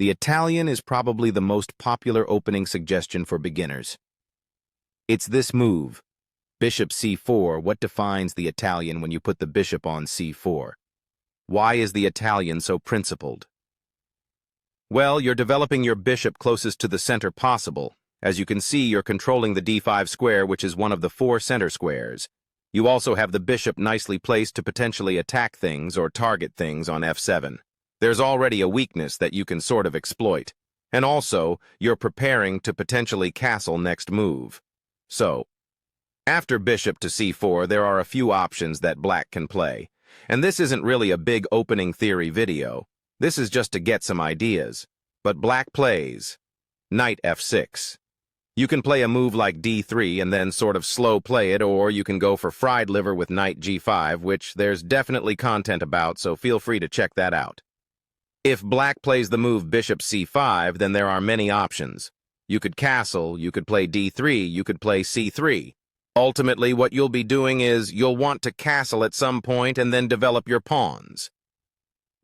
The Italian is probably the most popular opening suggestion for beginners. It's this move, bishop c4. What defines the Italian when you put the bishop on c4? Why is the Italian so principled? Well, you're developing your bishop closest to the center possible. As you can see, you're controlling the d5 square, which is one of the 4 center squares. You also have the bishop nicely placed to potentially attack things or target things on f7. There's already a weakness that you can sort of exploit. And also, you're preparing to potentially castle next move. So, after bishop to c4, there are a few options that black can play. And this isn't really a big opening theory video. This is just to get some ideas. But black plays knight f6. You can play a move like d3 and then sort of slow play it, or you can go for fried liver with knight g5, which there's definitely content about, so feel free to check that out. If black plays the move bishop c5, then there are many options. You could castle, you could play d3, you could play c3. Ultimately, what you'll be doing is you'll want to castle at some point and then develop your pawns.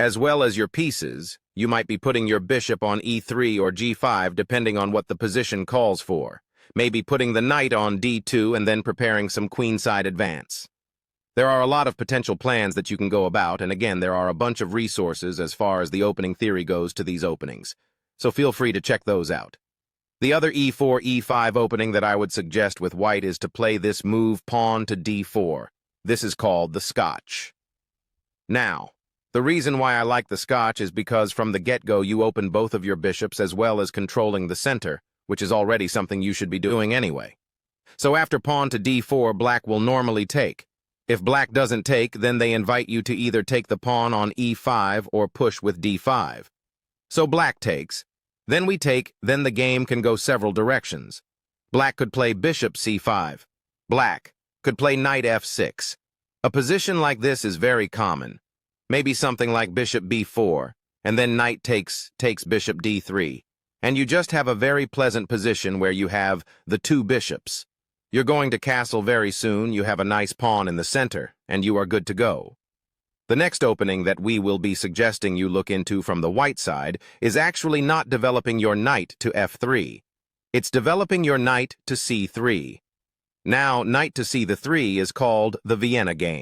As well as your pieces, you might be putting your bishop on e3 or g5 depending on what the position calls for. Maybe putting the knight on d2 and then preparing some queenside advance. There are a lot of potential plans that you can go about, and again, there are a bunch of resources as far as the opening theory goes to these openings. So feel free to check those out. The other e4, e5 opening that I would suggest with white is to play this move pawn to d4. This is called the Scotch. Now, the reason why I like the Scotch is because from the get-go you open both of your bishops as well as controlling the center, which is already something you should be doing anyway. So after pawn to d4, black will normally take. If black doesn't take, then they invite you to either take the pawn on e5 or push with d5. So black takes, then we take, then the game can go several directions. Black could play bishop c5. Black could play knight f6. A position like this is very common. Maybe something like bishop b4, and then knight takes bishop d3. And you just have a very pleasant position where you have the 2 bishops. You're going to castle very soon, you have a nice pawn in the center, and you are good to go. The next opening that we will be suggesting you look into from the white side is actually not developing your knight to f3. It's developing your knight to c3. Now, knight to c3 is called the Vienna game.